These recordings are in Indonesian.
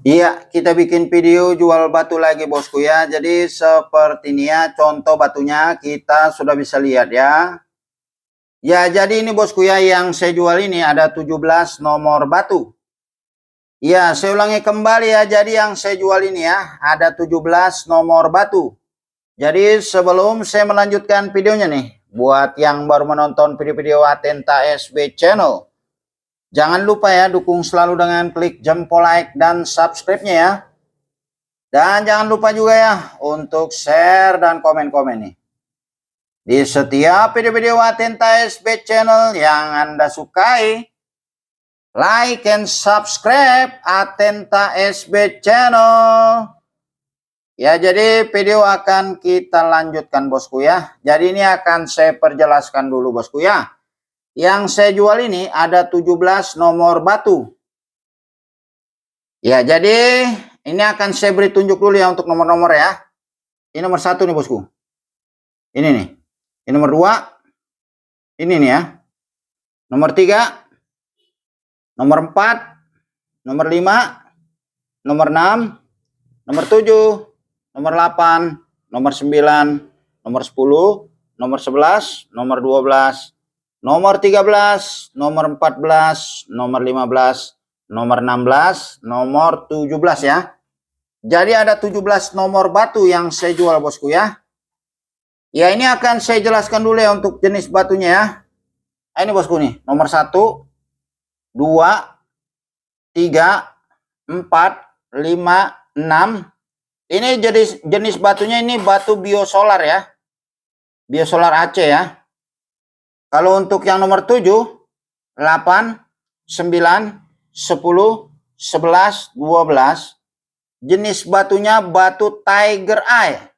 Iya, kita bikin video jual batu lagi bosku ya. Jadi seperti ini ya, contoh batunya kita sudah bisa lihat ya. Ya, jadi ini bosku ya, yang saya jual ini ada 17 nomor batu. Ya, saya ulangi kembali ya. Jadi yang saya jual ini ya, ada 17 nomor batu. Jadi sebelum saya melanjutkan videonya nih, buat yang baru menonton video-video Atenta SB Channel, jangan lupa ya dukung selalu dengan klik jempol like dan subscribe-nya ya. Dan jangan lupa juga ya untuk share dan komen-komen nih. Di setiap video-video Atenta SB Channel yang Anda sukai, like and subscribe Atenta SB Channel. Ya, jadi video akan kita lanjutkan bosku ya. Jadi ini akan saya perjelaskan dulu bosku ya. Yang saya jual ini ada 17 nomor batu. Ya, jadi ini akan saya beri tunjuk dulu ya untuk nomor-nomor ya. Ini nomor 1 nih bosku. Ini nih. Ini nomor 2. Ini nih ya. Nomor 3. Nomor 4. Nomor 5. Nomor 6. Nomor 7. Nomor 8, nomor 9, nomor 10, nomor 11, nomor 12, nomor 13, nomor 14, nomor 15, nomor 16, nomor 17 ya. Jadi ada 17 nomor batu yang saya jual bosku ya. Ya, ini akan saya jelaskan dulu ya untuk jenis batunya ya. Ini bosku nih, nomor 1, 2, 3, 4, 5, 6. Ini jenis batunya ini batu biosolar ya. Biosolar Aceh ya. Kalau untuk yang nomor 7, 8, 9, 10, 11, 12. Jenis batunya batu Tiger Eye.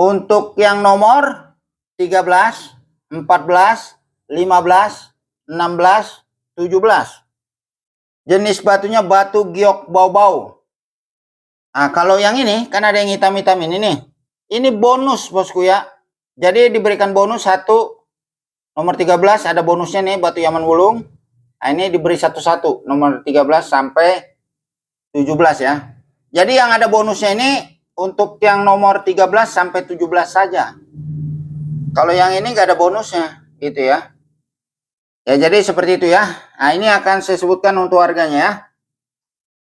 Untuk yang nomor 13, 14, 15, 16, 17. Jenis batunya batu giok bau-bau. Nah, kalau yang ini kan ada yang hitam-hitam ini nih. Ini bonus bosku ya. Jadi diberikan bonus 1. Nomor 13 ada bonusnya nih batu Yaman Wulung. Nah, ini diberi satu-satu nomor 13 sampai 17 ya. Jadi yang ada bonusnya ini untuk yang nomor 13 sampai 17 saja. Kalau yang ini nggak ada bonusnya gitu ya. Ya, jadi seperti itu ya. Nah, ini akan saya sebutkan untuk harganya ya.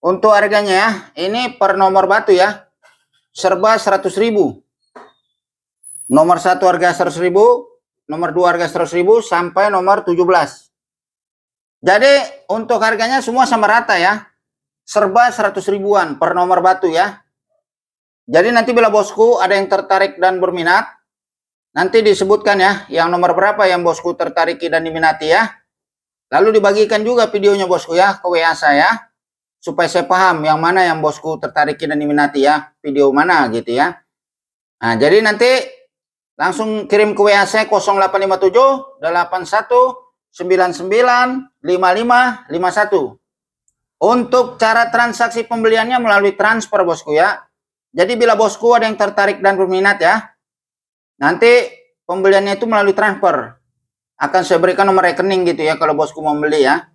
Untuk harganya ya, ini per nomor batu ya, serba 100.000. Nomor 1 harga 100.000, nomor 2 harga 100.000 sampai nomor 17. Jadi untuk harganya semua sama rata ya, serba 100 ribuan per nomor batu ya. Jadi nanti bila bosku ada yang tertarik dan berminat, nanti disebutkan ya, yang nomor berapa yang bosku tertariki dan diminati ya. Lalu dibagikan juga videonya bosku ya ke WA saya, supaya saya paham yang mana yang bosku tertariki dan diminati ya, video mana gitu ya. Nah, jadi nanti langsung kirim ke WA saya 0857 81 99 55 51. Untuk cara transaksi pembeliannya melalui transfer bosku ya. Jadi bila bosku ada yang tertarik dan berminat ya, nanti pembeliannya itu melalui transfer. Akan saya berikan nomor rekening gitu ya kalau bosku mau beli ya.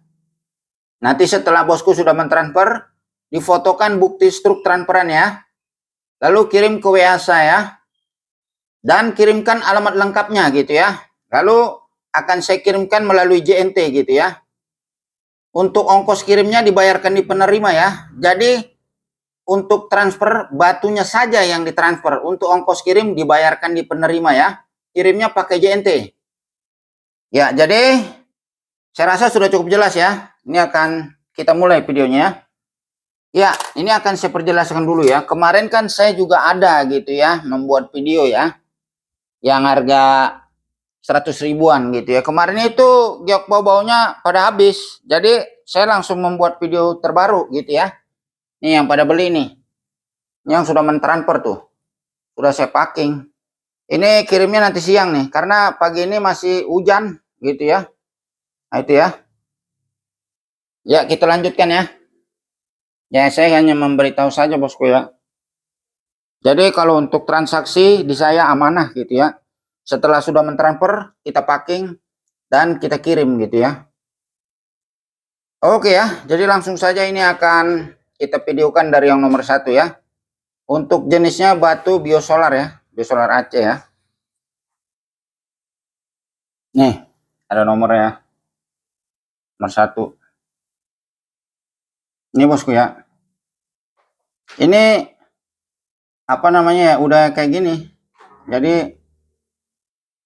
Nanti setelah bosku sudah mentransfer, difotokan bukti struk transferan ya. Lalu kirim ke WA saya. Dan kirimkan alamat lengkapnya gitu ya. Lalu akan saya kirimkan melalui JNT gitu ya. Untuk ongkos kirimnya dibayarkan di penerima ya. Jadi untuk transfer batunya saja yang ditransfer. Untuk ongkos kirim dibayarkan di penerima ya. Kirimnya pakai JNT. Ya, jadi saya rasa sudah cukup jelas ya. Ini akan kita mulai videonya. Ya, ini akan saya perjelaskan dulu ya. Kemarin kan saya juga ada gitu ya, membuat video ya. Yang harga 100 ribuan gitu ya. Kemarin itu giok bau-baunya pada habis. Jadi saya langsung membuat video terbaru gitu ya. Nih yang pada beli nih. Yang sudah mentransfer tuh. Sudah saya packing. Ini kirimnya nanti siang nih. Karena pagi ini masih hujan gitu ya. Nah itu ya. Ya, kita lanjutkan ya. Ya, saya hanya memberitahu saja bosku ya. Jadi kalau untuk transaksi di saya amanah gitu ya. Setelah sudah mentransfer, kita packing dan kita kirim gitu ya. Oke ya, jadi langsung saja ini akan kita videokan dari yang nomor 1 ya. Untuk jenisnya batu biosolar ya, biosolar Aceh ya. Nih, ada nomornya, nomor 1. Ini bosku ya. Ini apa namanya ya, udah kayak gini. Jadi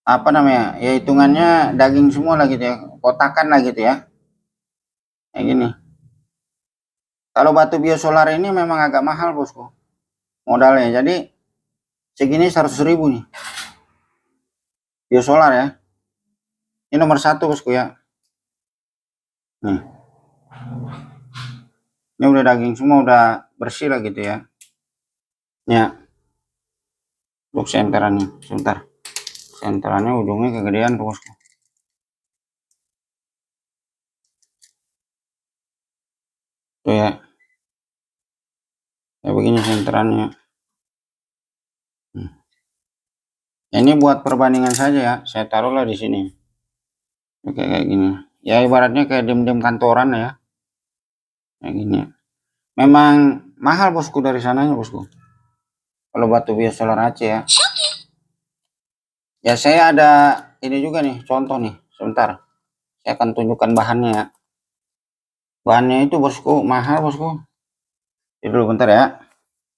apa namanya ya, hitungannya daging semua lah gitu ya, kotakan lah gitu ya, kayak gini. Kalau batu biosolar ini memang agak mahal bosku modalnya, jadi segini 100.000 nih biosolar ya. Ini nomor 1 bosku ya. Nih, ini udah daging semua, udah bersih lah gitu ya. Ya, untuk senterannya sebentar, senterannya ujungnya kegedean tuh bosku. Tuh ya, kayak begini senterannya. Ini buat perbandingan saja ya, saya taruhlah di sini kayak gini ya, ibaratnya kayak dem-dem kantoran ya, kayak gini. Memang mahal bosku dari sananya bosku, kalau batu biosolar Aceh ya. Ya saya ada ini juga nih, contoh nih, sebentar saya akan tunjukkan bahannya ya. Bahannya itu bosku mahal bosku. Jadi dulu bentar ya,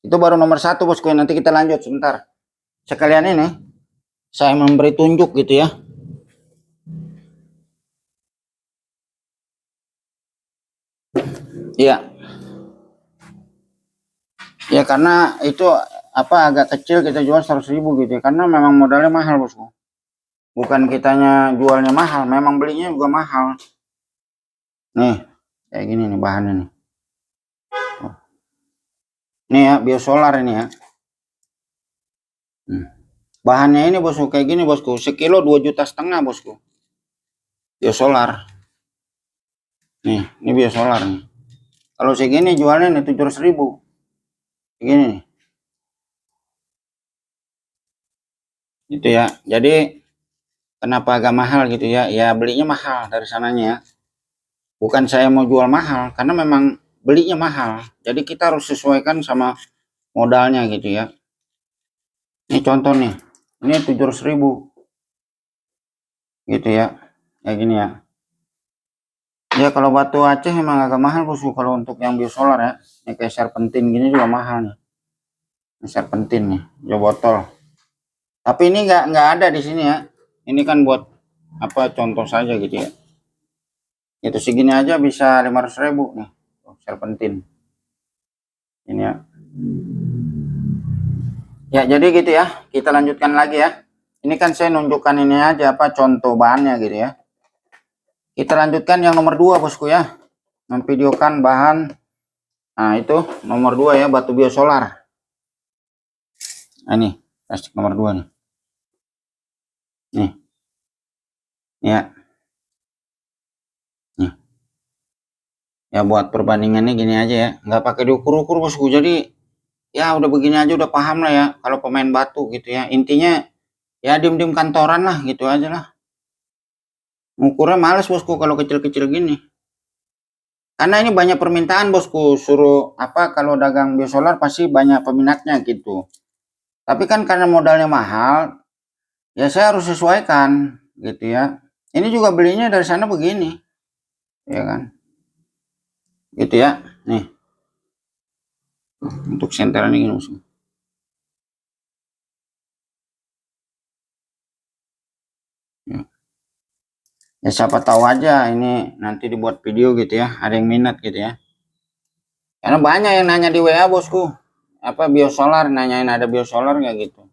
itu baru nomor 1 bosku. Nanti kita lanjut sebentar. Sekalian ini saya memberi tunjuk gitu ya. Iya. Ya karena itu apa, agak kecil kita jual 100.000 gitu ya, karena memang modalnya mahal bosku. Bukan kitanya jualnya mahal, memang belinya juga mahal. Nih, kayak gini nih bahannya nih. Nih ya, biosolar ini ya. Bahannya ini bosku kayak gini bosku, sekilo 2,5 juta bosku. Biosolar. Nih, ini biosolar nih. Kalau segini jualnya nih 700.000. Segini nih. Gitu ya. Jadi kenapa agak mahal gitu ya? Ya belinya mahal dari sananya ya. Bukan saya mau jual mahal, karena memang belinya mahal. Jadi kita harus sesuaikan sama modalnya gitu ya. Ini contoh nih. Ini 700.000. Gitu ya. Kayak gini ya. Ya kalau batu Aceh emang agak mahal bosku kalau untuk yang biosolar ya. Ini kayak serpentin gini juga mahal nih. Ini serpentin nih, jo botol. Tapi ini nggak ada di sini ya. Ini kan buat apa, contoh saja gitu ya. Itu segini aja bisa 500.000 nih, serpentin. Ini ya. Ya jadi gitu ya. Kita lanjutkan lagi ya. Ini kan saya nunjukkan ini aja apa contoh bahannya gitu ya. Kita lanjutkan yang nomor 2 bosku ya. Memvideokan bahan. Nah itu nomor 2 ya, batu biosolar. Nah, ini plastik nomor 2 nih. Nih. Ya. Nih. Ya buat perbandingannya gini aja ya. Nggak pakai diukur-ukur bosku. Jadi ya udah begini aja udah paham lah ya. Kalau pemain batu gitu ya. Intinya ya diem-diem kantoran lah gitu aja lah. Ukurnya males bosku kalau kecil-kecil gini. Karena ini banyak permintaan bosku. Suruh apa, kalau dagang biosolar pasti banyak peminatnya gitu. Tapi kan karena modalnya mahal, ya saya harus sesuaikan gitu ya. Ini juga belinya dari sana begini, ya kan? Gitu ya. Nih, untuk senteran ini bosku. Ya. Ya siapa tahu aja ini nanti dibuat video gitu ya, ada yang minat gitu ya. Karena banyak yang nanya di WA bosku, apa biosolar, nanyain ada biosolar nggak gitu.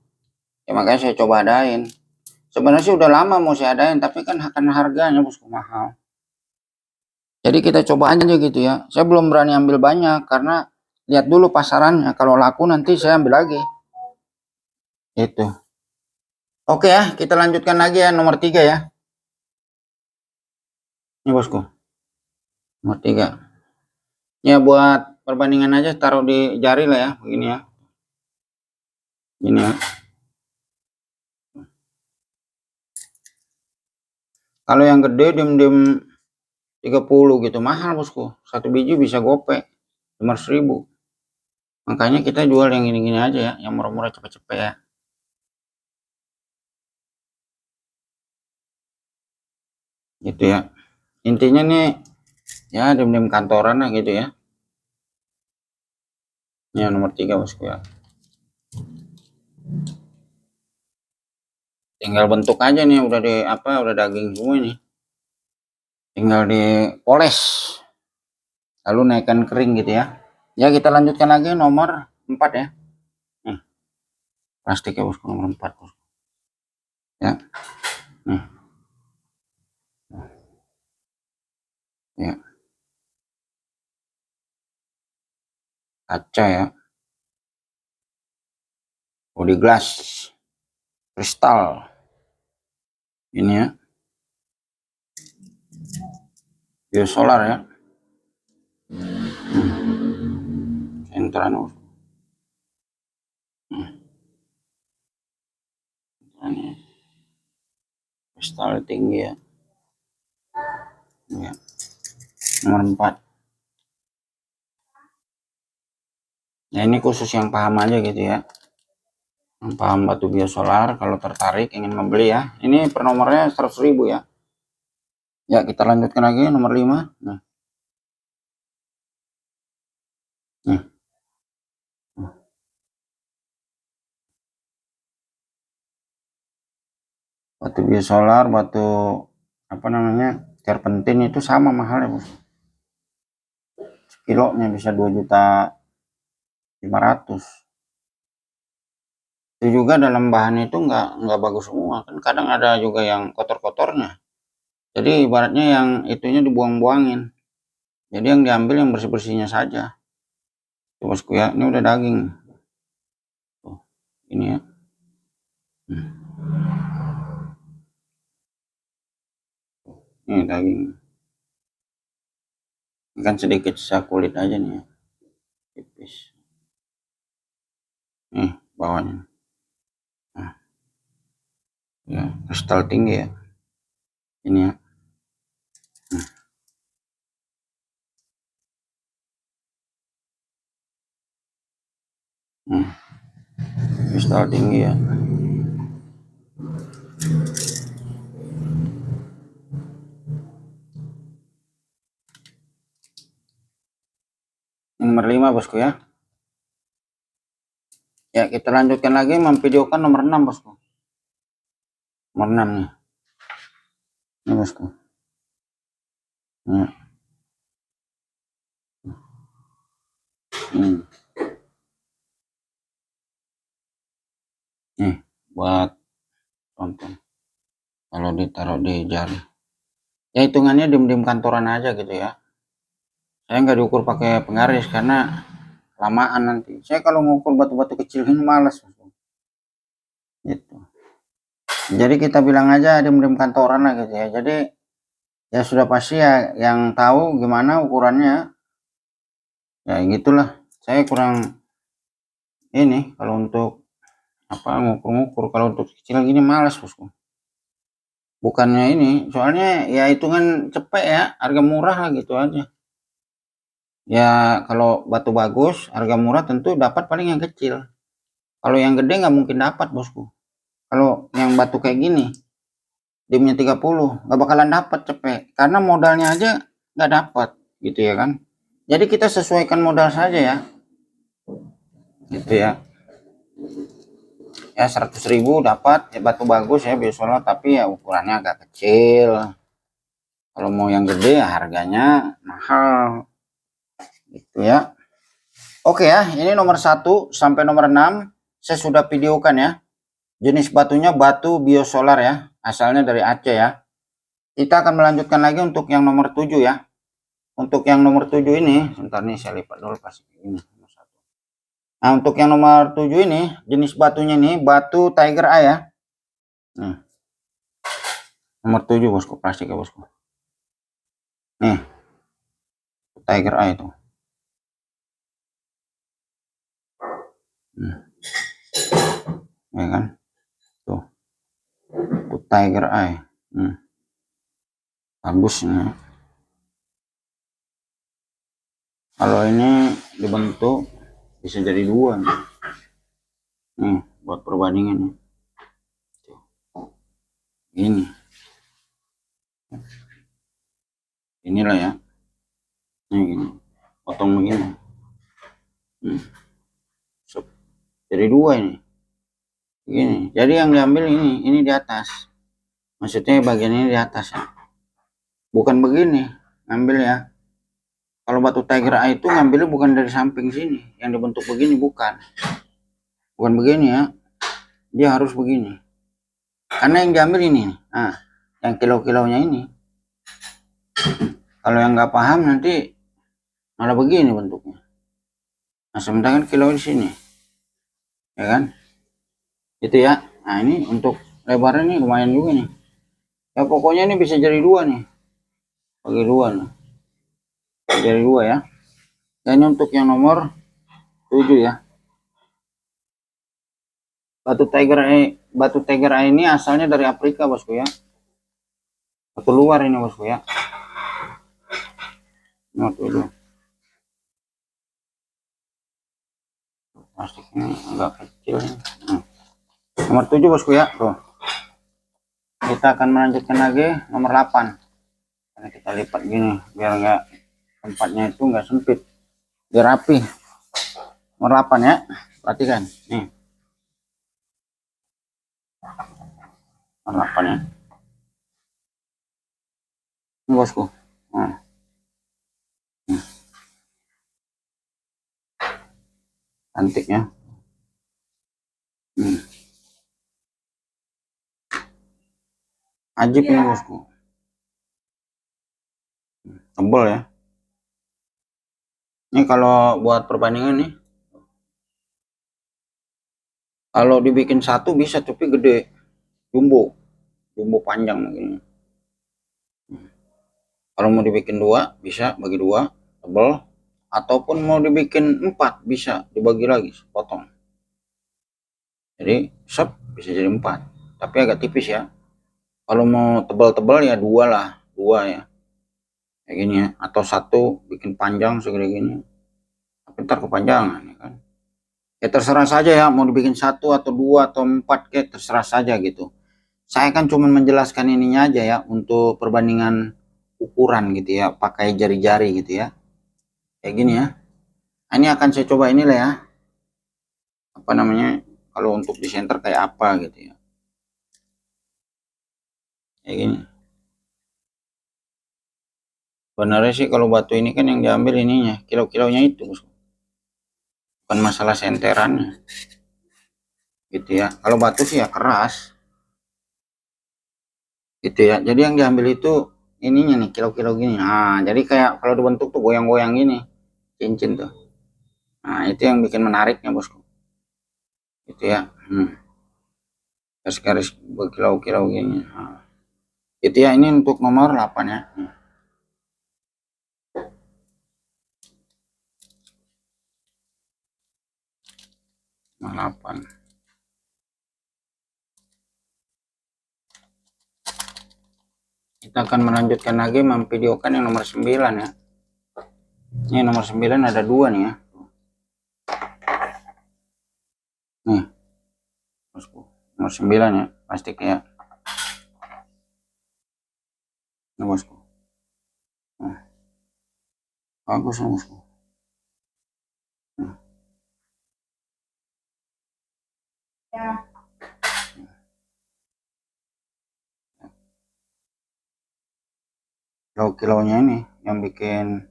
Ya makanya saya coba adain. Sebenarnya sih udah lama mau saya adain, tapi kan karena harganya bosku mahal. Jadi kita coba aja gitu ya. Saya belum berani ambil banyak karena lihat dulu pasarannya. Kalau laku nanti saya ambil lagi. Itu. Oke ya, kita lanjutkan lagi ya nomor 3 ya. Ini bosku. Nomor 3. Ya buat perbandingan aja, taruh di jari lah ya, begini ya. Ini ya. Kalau yang gede diem-diem 30 gitu, mahal bosku. Satu biji bisa gope 500.000. Makanya kita jual yang gini-gini aja ya, yang murah-murah cepet-cepet ya. Gitu ya. Intinya nih ya diem-diem kantoran lah gitu ya. Ini yang nomor 3 bosku ya. Tinggal bentuk aja nih, udah di apa, udah daging semua ini. Tinggal dipoles. Lalu naikkan kering gitu ya. Ya kita lanjutkan lagi nomor 4 ya. Nih. Plastiknya bosku nomor 4 bosku. Ya. Nih. Ya. Kaca ya. Body glass. Kristal. Ini ya. Biosolar ya. Senteran bosku. Ini kristal tinggi ya. Ya. Nomor 4. Nah ini khusus yang paham aja gitu ya, yang paham batu biosolar. Kalau tertarik ingin membeli ya, ini per nomornya 100.000 ya. Ya kita lanjutkan lagi nomor 5. Nah. Nih. Batu biosolar, batu apa namanya, terpentin itu sama mahalnya bos. Kilonya bisa 2.500.000. Itu juga dalam bahan itu nggak bagus semua kan, kadang ada juga yang kotor-kotornya. Jadi ibaratnya yang itunya dibuang-buangin. Jadi yang diambil yang bersih-bersihnya saja. Tuh bosku ya, ini udah daging. Tuh, ini ya. Ini daging. Ini kan sedikit sisa kulit aja nih ya. Tipis. Nih bawahnya. Nah, ya, kristal tinggi ya. Ini ya. Kristal tinggi ya. Ini nomor 5 bosku ya. Ya kita lanjutkan lagi memvideokan nomor 6 bosku. Nomor 6 nih. Ini bosku. Nah. Nih buat tonton. Kalau ditaruh di jari. Ya hitungannya diem-diem kantoran aja gitu ya. Saya nggak diukur pakai penggaris karena lamaan nanti. Saya kalau ngukur batu-batu kecil ini malas. Gitu. Jadi kita bilang aja diem-diem kantoran lah gitu ya. Jadi ya sudah pasti ya yang tahu gimana ukurannya. Ya gitulah. Saya kurang ini kalau untuk apa ngukur-ngukur. Kalau untuk kecil gini malas bosku. Bukannya ini, soalnya ya hitungan cepet ya, harga murah lah gitu aja. Ya kalau batu bagus, harga murah tentu dapat paling yang kecil. Kalau yang gede nggak mungkin dapat bosku. Kalau yang batu kayak gini, dimnya 30, nggak bakalan dapat cepet. Karena modalnya aja nggak dapat, gitu ya kan. Jadi kita sesuaikan modal saja ya. Gitu ya. Ya 100.000 dapat ya batu bagus ya biosolar, tapi ya ukurannya agak kecil. Kalau mau yang gede ya harganya mahal. Gitu ya. Oke ya, ini nomor 1 sampai nomor 6 saya sudah videokan ya. Jenis batunya batu biosolar ya, asalnya dari Aceh ya. Kita akan melanjutkan lagi untuk yang nomor 7 ya. Untuk yang nomor 7 ini, sebentar nih saya lipat dulu pas ini. Nah, untuk yang nomor 7 ini, jenis batunya ini batu Tiger Eye ya. Nih. Nomor 7 bosku, plastik ya bosku. Nih. Tiger Eye itu. Ya kan? Tuh. Tiger Eye. Bagus ini. Kalau ini dibentuk bisa jadi dua nih. Nih buat perbandingan nih. Ini inilah ya, ini gini, potong begini. Jadi dua ini gini, jadi yang diambil ini di atas, maksudnya bagian ini di atas ya, bukan begini ngambil ya. Kalau batu tiger eye itu ngambilnya bukan dari samping sini yang dibentuk begini, bukan begini ya, dia harus begini karena yang diambil ini. Nah, yang kilo-kilonya ini, kalau yang nggak paham nanti malah begini bentuknya. Nah, sementara kan kilo di sini ya kan, itu ya. Nah, ini untuk lebarnya nih lumayan juga nih ya, pokoknya ini bisa jadi dua nih, bagi dua nih, jadi dua ya. Dan ini untuk yang nomor 7 ya. Batu tiger eye ini asalnya dari Afrika bosku ya, batu luar ini bosku ya. Nomor 7, plastiknya agak kecil ya. Nomor 7 bosku ya. Tuh, kita akan melanjutkan lagi nomor 8. Karena kita lipat gini biar enggak, tempatnya itu enggak sempit, biar rapi. Nomor 8 ya, perhatikan nih, nomor 8 ya ini bosku. Nah, cantik ya. Ajib ini bosku, tebal ya. Ini kalau buat perbandingan nih, kalau dibikin satu bisa tapi gede, jumbo panjang begini. Kalau mau dibikin dua bisa bagi dua, tebal, ataupun mau dibikin 4 bisa dibagi lagi, potong. Jadi bisa jadi 4, tapi agak tipis ya. Kalau mau tebal-tebal ya dua lah, dua ya, kayak gini ya. Atau satu bikin panjang segede gini, tapi ntar kepanjangan ya kan. Ya terserah saja ya, mau dibikin satu atau dua atau 4, kayak terserah saja gitu. Saya kan cuma menjelaskan ininya aja ya, untuk perbandingan ukuran gitu ya, pakai jari-jari gitu ya, kayak gini ya. Nah, ini akan saya coba inilah ya, apa namanya, kalau untuk di center kayak apa gitu ya, kayak gini. Sebenarnya sih kalau batu ini kan yang diambil ininya, kilo-kilonya itu, bukan masalah senterannya gitu ya. Kalau batu sih ya keras gitu ya, jadi yang diambil itu ininya nih, kilo-kilo gini. Nah, jadi kayak kalau dibentuk tuh goyang-goyang gini cincin tuh. Nah, itu yang bikin menariknya bosku gitu ya. Garis-garis berkilau-kilau gini. Nah, itu ya, ini untuk nomor 8 ya. Nomor 8. Kita akan melanjutkan lagi memvideokan yang nomor 9 ya. Ini nomor 9 ada 2 nih ya. Nih, bosku, nomor 9 ya, plastik ya. Ini bosku. Nah, bagus nih bosku. Nah. Ya. Kilo-kilonya ini yang bikin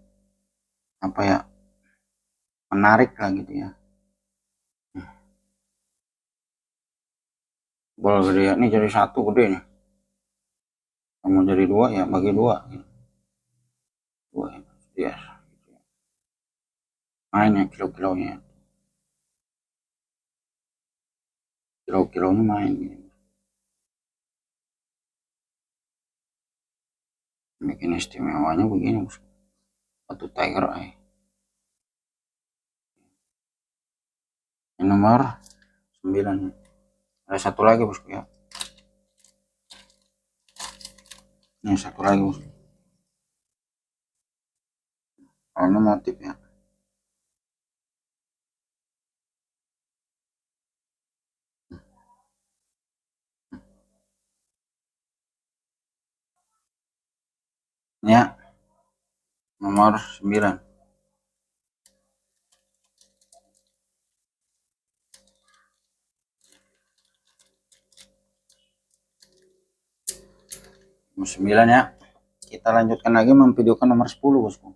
apa ya, menarik lah gitu ya. Boleh gede ya, ini jadi satu gede nih. Kamu jadi dua ya, bagi dua. Dua ya, main ya kilo-kilonya. Kilo-kilonya main gitu. Bikin istimewanya begini bosku, batu tiger eye. Ini nomor 9. Ada satu lagi bosku ya. Ini satu lagi bosku. Oh, ini motif ya. Ya, nomor 9. Nomor 9 ya. Kita lanjutkan lagi memvideokan nomor 10, bosku.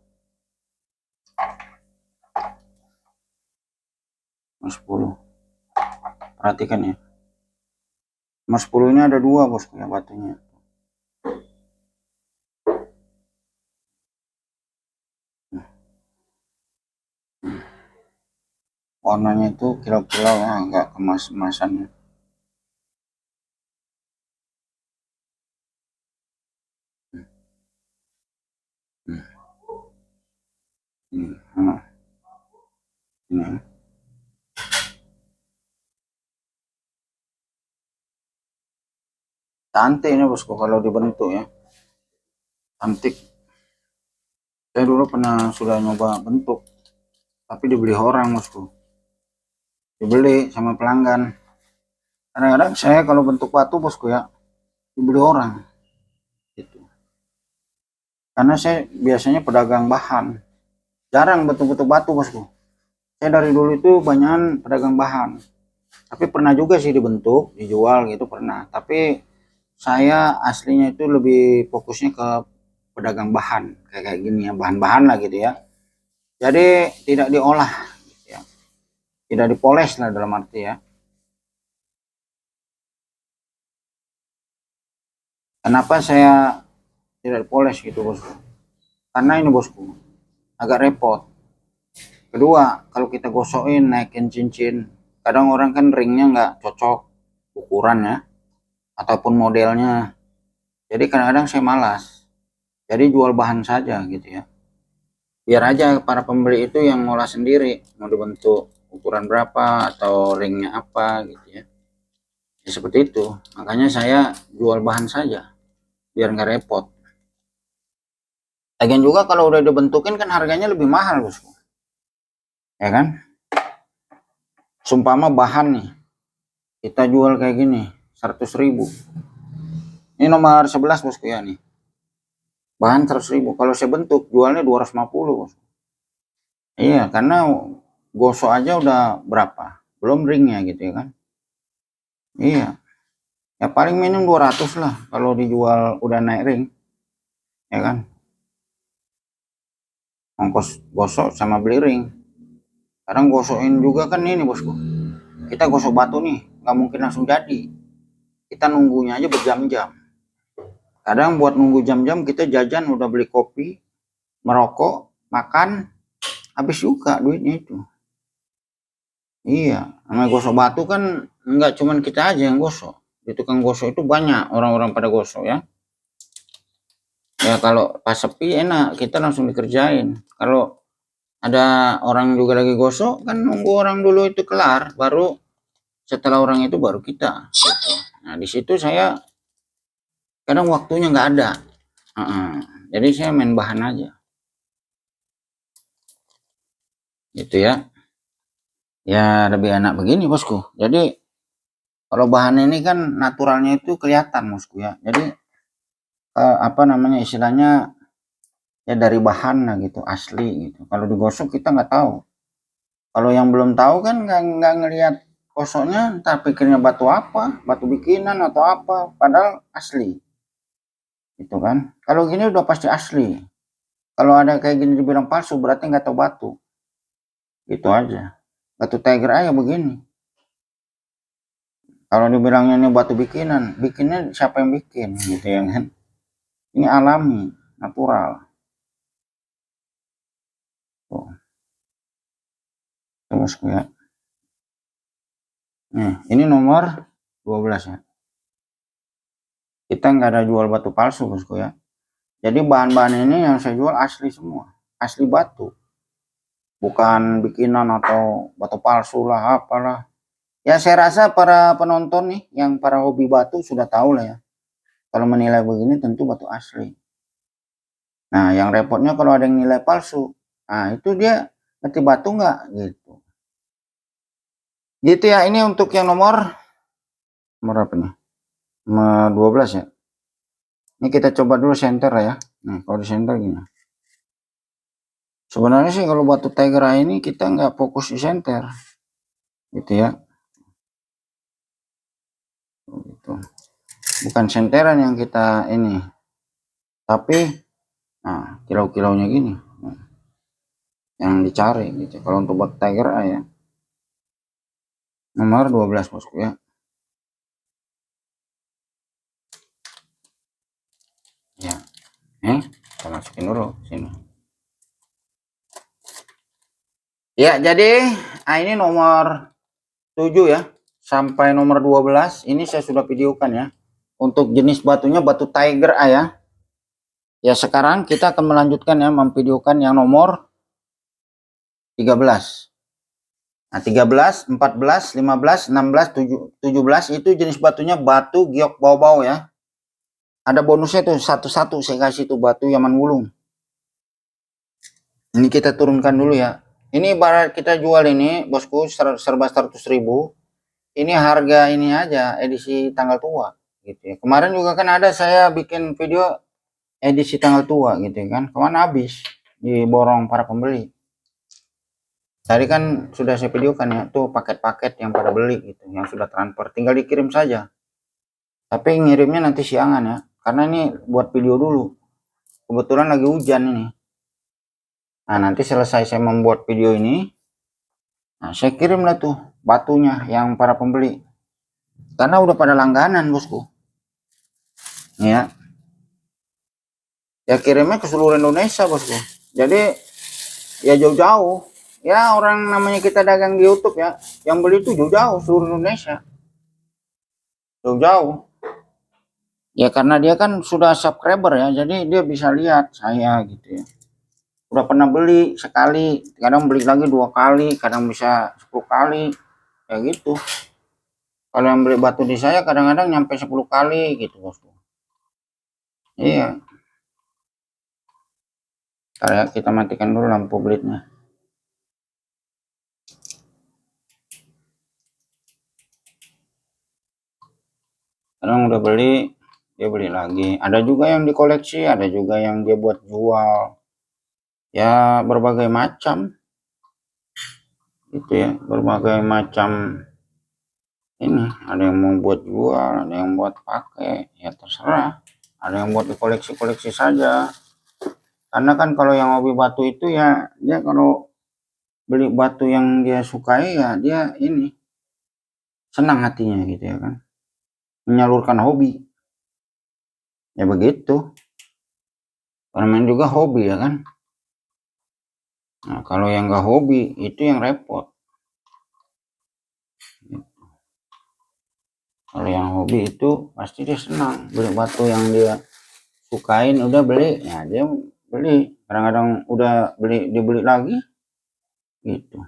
Nomor 10. Perhatikan ya. Nomor 10 ini ada 2, bosku, ya batunya. Warnanya itu kilau-kilau ya, agak kemas-kemasan ya. Ini. Cantik ini, bosku, kalau dibentuk ya. Cantik. Saya dulu pernah sudah nyoba bentuk, tapi dibeli orang, bosku. Dibeli sama pelanggan. Kadang-kadang saya kalau bentuk batu, bosku, ya dibeli orang gitu. Karena saya biasanya pedagang bahan, jarang bentuk-bentuk batu, bosku. Saya dari dulu itu banyak pedagang bahan, tapi pernah juga sih dibentuk dijual gitu, pernah. Tapi saya aslinya itu lebih fokusnya ke pedagang bahan kayak gini ya, bahan-bahan lah gitu ya. Jadi tidak diolah gitu ya, tidak dipoles lah dalam arti ya. Kenapa saya tidak dipoles gitu, bosku? Karena ini, bosku, agak repot. Kedua, kalau kita gosokin naikin cincin, kadang orang kan ringnya nggak cocok ukurannya ataupun modelnya. Jadi kadang-kadang saya malas. Jadi jual bahan saja gitu ya. Biar aja para pembeli itu yang ngolah sendiri, mau dibentuk ukuran berapa atau ringnya apa gitu ya. Ya seperti itu. Makanya saya jual bahan saja biar nggak repot. Lagian juga kalau udah dibentukin kan harganya lebih mahal, bosku. Ya kan? Sumpama bahan nih, kita jual kayak gini, 100.000. Ini nomor 11, bosku ya nih. Bahan 100.000. Kalau saya bentuk jualnya 250, bosku. Iya, karena gosok aja udah berapa? Belum ringnya gitu ya kan. Iya. Ya paling minim 200 lah kalau dijual udah naik ring. Ya kan? Ongkos gosok sama beli ring. Kadang gosokin juga kan ini, bosku. Kita gosok batu nih, nggak mungkin langsung jadi. Kita nunggunya aja berjam-jam. Kadang buat nunggu jam-jam kita jajan udah beli kopi, merokok, makan, habis juga duitnya itu. Iya, namanya gosok batu kan nggak cuman kita aja yang gosok. Di tukang gosok itu banyak orang-orang pada gosok ya. Ya kalau pas sepi enak, kita langsung dikerjain. Kalau ada orang juga lagi gosok, kan nunggu orang dulu itu kelar, baru setelah orang itu baru kita. Nah di situ saya kadang waktunya nggak ada. Jadi saya main bahan aja. Gitu ya. Ya lebih enak begini, bosku. Jadi kalau bahan ini kan naturalnya itu kelihatan, bosku ya. Jadi apa namanya istilahnya ya dari bahan lah gitu, asli gitu. Kalau digosok kita nggak tahu. Kalau yang belum tahu kan nggak ngelihat gosoknya, entar pikirnya batu apa, batu bikinan atau apa, padahal asli. Gitu kan. Kalau gini udah pasti asli. Kalau ada kayak gini dibilang palsu berarti nggak tahu batu. Gitu aja. Batu tiger aja begini. Kalau dibilangnya ini batu bikinan, bikinnya siapa yang bikin gitu ya kan? Ini alami, natural. Tuh, terus ya. Nih, ini nomor 12 ya. Kita nggak ada jual batu palsu, bosku ya. Jadi bahan-bahan ini yang saya jual asli semua, asli batu. Bukan bikinan atau batu palsu lah apalah. Ya saya rasa para penonton nih yang para hobi batu sudah tahu lah ya. Kalau menilai begini tentu batu asli. Nah yang repotnya kalau ada yang nilai palsu. Nah itu dia ngerti batu nggak gitu. Gitu ya, ini untuk yang nomor apa nih? Nomor 12 ya. Ini kita coba dulu center ya. Nah, kalau di center gini. Sebenarnya sih kalau batu Tiger Eye ini kita nggak fokus di center, gitu ya. Gitu. Bukan senteran yang kita ini, tapi nah kilau-kilaunya gini yang dicari gitu. Kalau untuk batu Tiger Eye ya, nomor 12 bosku ya. Ya, kita masukin dulu sini. Ya, jadi ini nomor 7 ya, sampai nomor 12 ini saya sudah videokan ya. Untuk jenis batunya batu Tiger Eye ya. Ya, sekarang kita akan melanjutkan ya, memvideokan yang nomor 13. Nah, 13, 14, 15, 16, 17 itu jenis batunya batu giok bau-bau ya. Ada bonusnya tuh satu-satu saya kasih tuh batu Yaman Wulung. Ini kita turunkan dulu ya. Ini ibarat kita jual ini bosku serba 100.000. Ini harga ini aja edisi tanggal tua gitu ya. Kemarin juga kan ada saya bikin video edisi tanggal tua gitu kan. Kemana habis diborong para pembeli. Tadi kan sudah saya videokan ya tuh paket-paket yang pada beli gitu, yang sudah transfer tinggal dikirim saja. Tapi ngirimnya nanti siangan ya. Karena ini buat video dulu. Kebetulan lagi hujan ini. Nah, nanti selesai saya membuat video ini, nah saya kirim lah tuh batunya yang para pembeli. Karena udah pada langganan bosku. Ya. Ya kirimnya ke seluruh Indonesia bosku. Jadi ya jauh-jauh. Ya orang namanya kita dagang di YouTube ya, yang beli itu jauh-jauh seluruh Indonesia. Jauh-jauh. Ya karena dia kan sudah subscriber ya, jadi dia bisa lihat saya gitu ya. Udah pernah beli sekali, kadang beli lagi 2 kali, kadang bisa 10 kali, kayak gitu. Kalau yang beli batu di saya kadang-kadang nyampe 10 kali gitu bosku. Iya. Ntar kita matikan dulu lampu blitnya. Kadang udah beli, dia beli lagi. Ada juga yang dikoleksi, ada juga yang dia buat jual. Ya berbagai macam. Gitu ya, berbagai macam ini. Ada yang mau buat jual, ada yang buat pakai, ya terserah. Ada yang buat dikoleksi-koleksi saja. Karena kan kalau yang hobi batu itu ya, dia kalau beli batu yang dia sukai ya dia ini senang hatinya gitu ya kan. Menyalurkan hobi. Ya begitu. Karena juga hobi ya kan. Nah, kalau yang nggak hobi itu yang repot. Kalau yang hobi itu pasti dia senang beli batu yang dia sukain, udah beli, ya dia beli. Kadang-kadang udah beli, dia beli lagi, gitu.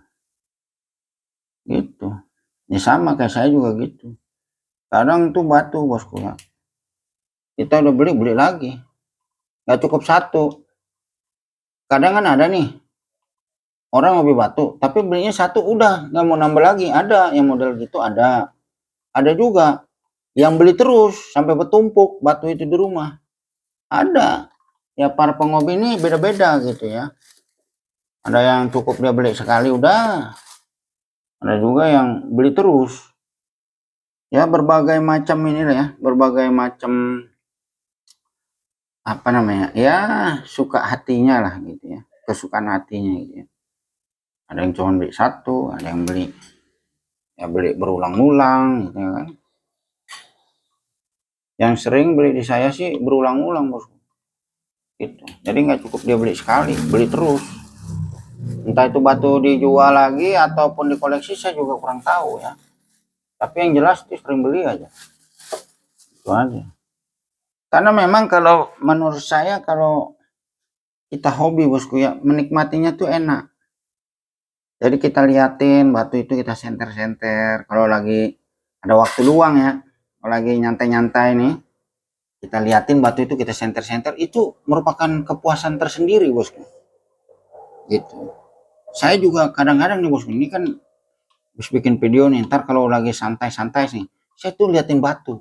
Gitu. Ya sama kayak saya juga gitu. Kadang tuh batu bosku ya. Kita udah beli lagi. Nggak cukup satu. Kadang kan ada nih orang hobi batu, tapi belinya satu udah nggak mau nambah lagi. Ada yang model gitu ada. Ada juga yang beli terus sampai bertumpuk batu itu di rumah. Ada. Ya para penghobi ini beda-beda gitu ya. Ada yang cukup dia beli sekali udah. Ada juga yang beli terus. Ya berbagai macam ini lah ya, berbagai macam apa namanya? Ya suka hatinya lah gitu ya. Kesukaan hatinya gitu ya. Ada yang cuma beli satu, ada yang beli ya beli berulang-ulang gitu kan. Yang sering beli di saya sih berulang-ulang bos. Gitu. Jadi nggak cukup dia beli sekali, beli terus. Entah itu batu dijual lagi ataupun dikoleksi saya juga kurang tahu ya. Tapi yang jelas dia sering beli aja. Itu aja. Karena memang kalau menurut saya kalau kita hobi bosku ya, menikmatinya tuh enak. Jadi kita liatin batu itu kita senter-senter. Kalau lagi ada waktu luang ya, kalau lagi nyantai-nyantai nih, kita liatin batu itu kita senter-senter, itu merupakan kepuasan tersendiri bosku. Gitu. Saya juga kadang-kadang nih bosku, ini kan habis bikin video nih, ntar kalau lagi santai-santai nih, saya tuh liatin batu.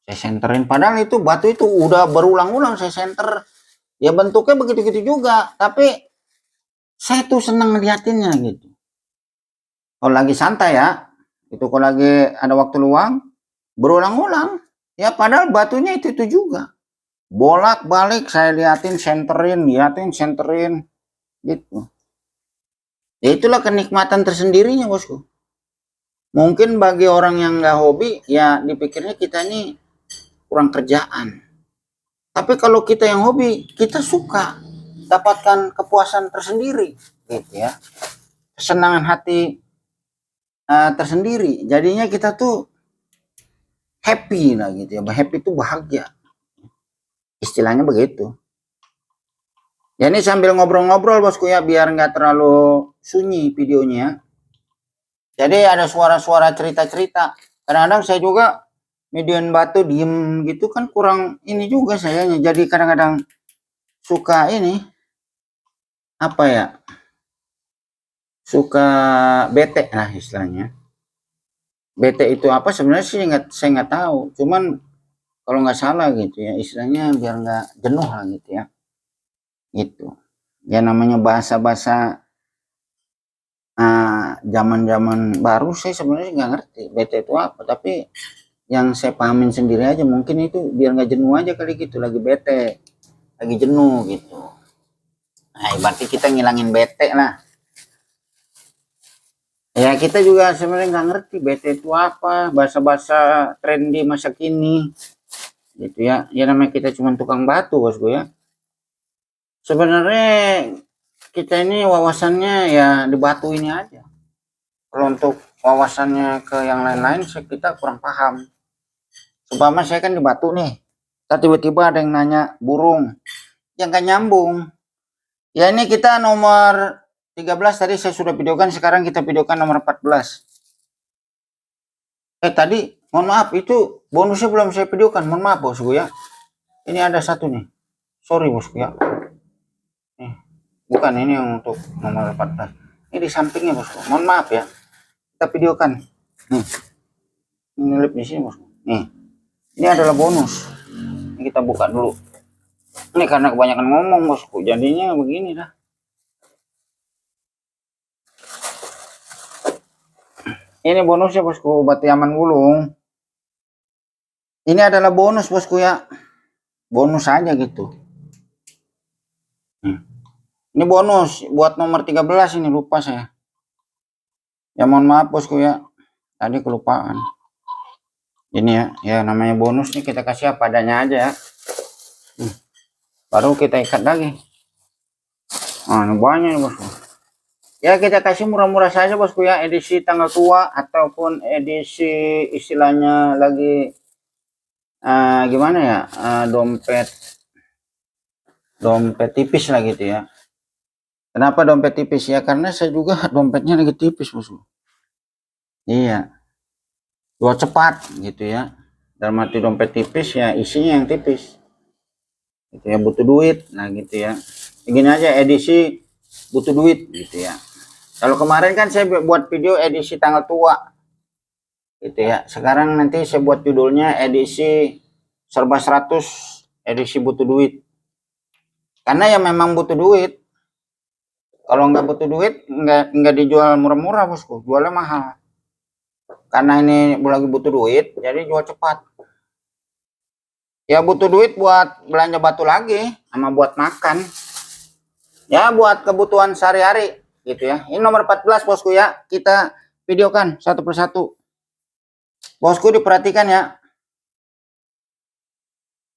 Saya senterin, padahal itu batu itu udah berulang-ulang saya senter Ya bentuknya begitu-gitu juga, tapi saya tuh senang ngeliatinnya gitu. Kalau lagi santai ya, itu kalau lagi ada waktu luang, berulang-ulang. Ya padahal batunya itu juga. Bolak-balik saya liatin, senterin, gitu. Ya itulah kenikmatan tersendirinya, bosku. Mungkin bagi orang yang nggak hobi, ya dipikirnya kita ini kurang kerjaan. Tapi kalau kita yang hobi, kita suka dapatkan kepuasan tersendiri, gitu ya. Kesenangan hati tersendiri. Jadinya kita tuh happy lah gitu ya. Happy itu bahagia. Istilahnya begitu. Ya ini sambil ngobrol-ngobrol bosku ya, biar nggak terlalu sunyi videonya. Jadi ada suara-suara cerita-cerita. Kadang-kadang saya juga median batu diem gitu kan kurang ini juga sayanya. Jadi kadang-kadang suka ini apa ya? Suka bete lah istilahnya. Bete itu apa sebenarnya sih saya nggak tahu. Cuman kalau nggak salah gitu ya istilahnya biar nggak jenuh lah gitu ya. Gitu. Ya namanya bahasa-bahasa zaman-zaman baru saya sebenarnya nggak ngerti bete itu apa, tapi yang saya pahamin sendiri aja mungkin itu biar nggak jenuh aja kali gitu, lagi bete, lagi jenuh gitu. Nah, berarti kita ngilangin bete lah. Ya kita juga sebenarnya nggak ngerti bete itu apa, bahasa-bahasa trendy masa kini, gitu ya. Ya namanya kita cuma tukang batu bosku ya. Sebenarnya kita ini wawasannya ya di batu ini aja. Kalau untuk wawasannya ke yang lain-lain kita kurang paham. Umpama saya kan di Batu nih, tiba-tiba ada yang nanya burung, yang gak nyambung. Ya ini kita nomor 13 tadi saya sudah videokan, sekarang kita videokan nomor 14. Tadi, mohon maaf, itu bonusnya belum saya videokan, mohon maaf bosku ya. Ini ada satu nih, sorry bosku ya. Bukan ini yang untuk nomor 14. Ini di sampingnya bosku, mohon maaf ya. Kita videokan. Nih, ini lip di sini bosku. Nih, ini adalah bonus. Ini kita buka dulu. Ini karena kebanyakan ngomong bosku, jadinya begini dah. Ini bonusnya bosku, batu Yaman Wulung. Ini adalah bonus bosku ya. Bonus aja gitu. Ini bonus buat nomor 13 ini, lupa saya. Ya mohon maaf bosku ya. Tadi kelupaan. Ini ya, ya namanya bonus nih kita kasih apa adanya aja ya. Baru kita ikat lagi. Nah, ini banyak nih bosku. Ya kita kasih murah-murah saja bosku ya, edisi tanggal tua ataupun edisi istilahnya lagi gimana ya, dompet tipis lah gitu ya. Kenapa dompet tipis ya? Karena saya juga dompetnya lagi tipis bosku. Iya, jual cepat gitu ya. Dalam arti dompet tipis ya isinya yang tipis. Gitu ya, butuh duit. Nah gitu ya. Begini aja edisi butuh duit gitu ya. Kalau kemarin kan saya buat video edisi tanggal tua. Gitu ya. Sekarang nanti saya buat judulnya edisi serba 100 edisi butuh duit. Karena ya memang butuh duit. Kalau nggak butuh duit nggak dijual murah-murah bosku, jualnya mahal. Karena ini lagi butuh duit, jadi jual cepat. Ya butuh duit buat belanja batu lagi, sama buat makan. Ya buat kebutuhan sehari-hari gitu ya. Ini nomor 14 bosku ya, kita videokan satu persatu. Bosku diperhatikan ya.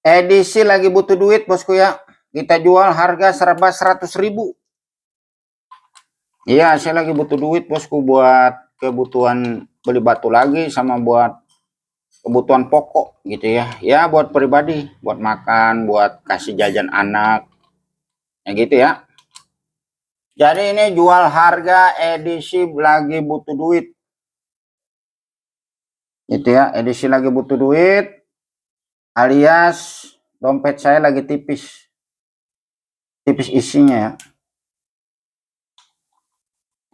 Edisi lagi butuh duit bosku ya. Kita jual harga serba 100.000. Iya, saya lagi butuh duit bosku buat kebutuhan beli batu lagi sama buat kebutuhan pokok gitu ya. Ya buat pribadi, buat makan, buat kasih jajan anak. Ya gitu ya. Jadi ini jual harga edisi lagi butuh duit. Gitu ya, edisi lagi butuh duit alias dompet saya lagi tipis. Tipis isinya ya.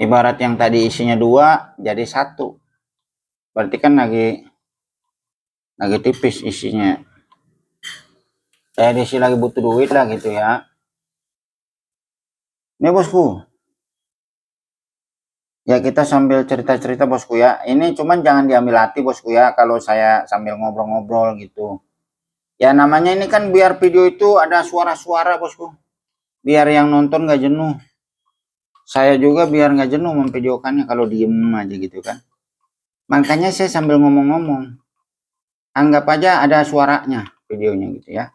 Ibarat yang tadi isinya 2 jadi 1. Berarti kan lagi tipis isinya. Edisi lagi butuh duit lah gitu ya. Ini bosku. Ya kita sambil cerita-cerita bosku ya. Ini cuman jangan diambil hati bosku ya kalau saya sambil ngobrol-ngobrol gitu. Ya namanya ini kan biar video itu ada suara-suara bosku. Biar yang nonton gak jenuh. Saya juga biar gak jenuh memvideokannya kalau diem aja gitu kan. Makanya saya sambil ngomong-ngomong. Anggap aja ada suaranya videonya gitu ya.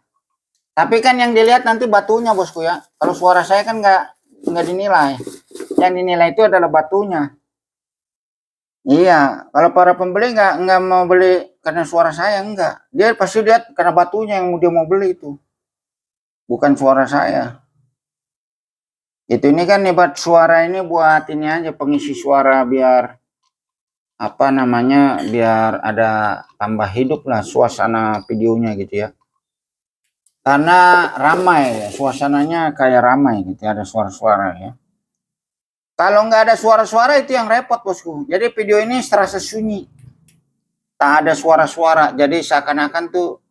Tapi kan yang dilihat nanti batunya bosku ya. Kalau suara saya kan nggak dinilai. Yang dinilai itu adalah batunya. Iya, kalau para pembeli nggak mau beli karena suara saya, enggak. Dia pasti lihat karena batunya yang dia mau beli itu, bukan suara saya. Itu ini kan hebat suara ini buat ini aja pengisi suara biar apa namanya biar ada tambah hidup lah suasana videonya gitu ya. Karena ramai, suasananya kayak ramai gitu, ada suara-suara ya. Kalau nggak ada suara-suara itu yang repot bosku. Jadi video ini terasa sunyi. Tak ada suara-suara. Jadi seakan-akan tuh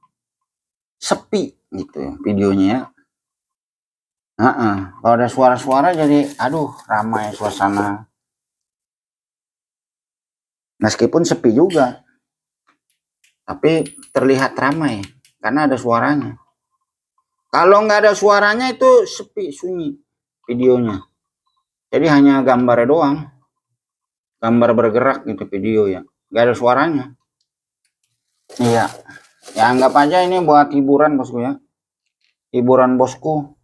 sepi gitu videonya ya. Kalau ada suara-suara jadi aduh ramai suasana. Meskipun sepi juga. Tapi terlihat ramai karena ada suaranya. Kalau nggak ada suaranya itu sepi sunyi videonya. Jadi hanya gambarnya doang. Gambar bergerak gitu video ya. Nggak ada suaranya. Iya. Ya anggap aja ini buat hiburan bosku ya. Hiburan bosku.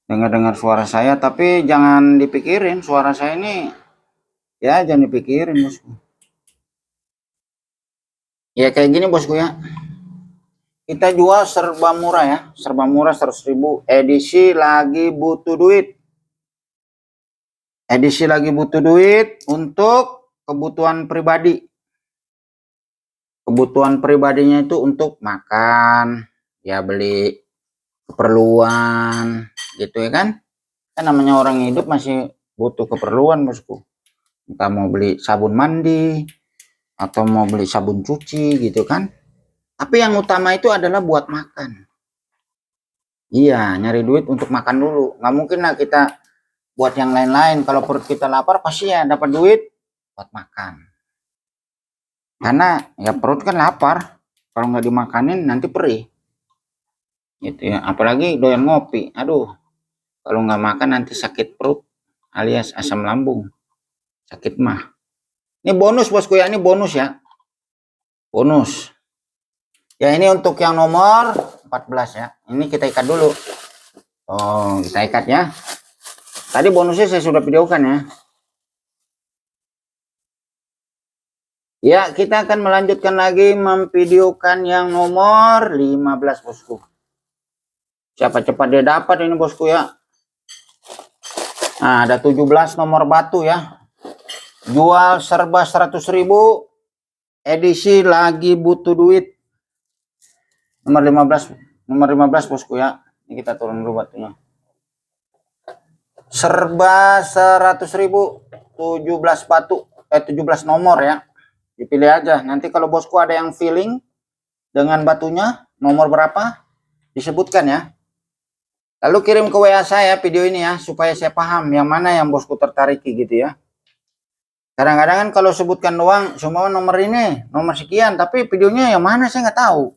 Dengar-dengar suara saya, tapi jangan dipikirin suara saya ini. Ya jangan dipikirin bosku. Ya kayak gini bosku ya. Kita jual serba murah ya. Serba murah 100.000. Edisi lagi butuh duit. Edisi lagi butuh duit untuk kebutuhan pribadi. Kebutuhan pribadinya itu untuk makan, ya beli keperluan gitu ya kan. Kan namanya orang hidup masih butuh keperluan bosku. Entah mau beli sabun mandi atau mau beli sabun cuci gitu kan. Tapi yang utama itu adalah buat makan. Iya, nyari duit untuk makan dulu. Nggak mungkin lah kita buat yang lain-lain. Kalau perut kita lapar pasti ya dapat duit buat makan. Karena ya perut kan lapar. Kalau nggak dimakanin nanti perih. Gitu ya. Apalagi doyan ngopi. Aduh, kalau nggak makan nanti sakit perut alias asam lambung. Sakit mah. Ini bonus bosku ya, ini bonus ya. Bonus. Ya ini untuk yang nomor 14 ya. Ini kita ikat dulu. Oh, kita ikat ya. Tadi bonusnya saya sudah videokan ya. Ya, kita akan melanjutkan lagi memvideokan yang nomor 15 bosku. Siapa cepat dia dapat ini bosku ya. Nah, ada 17 nomor batu ya. Jual serba 100.000. Edisi lagi butuh duit. Nomor 15 bosku ya. Ini kita turun dulu batunya. Serba 100.000. 17 batu. 17 nomor ya. Dipilih aja. Nanti kalau bosku ada yang feeling dengan batunya nomor berapa disebutkan ya. Lalu kirim ke WA saya video ini ya supaya saya paham yang mana yang bosku tertariki gitu ya. Kadang-kadang kan kalau sebutkan doang semua nomor ini, nomor sekian, tapi videonya yang mana saya nggak tahu.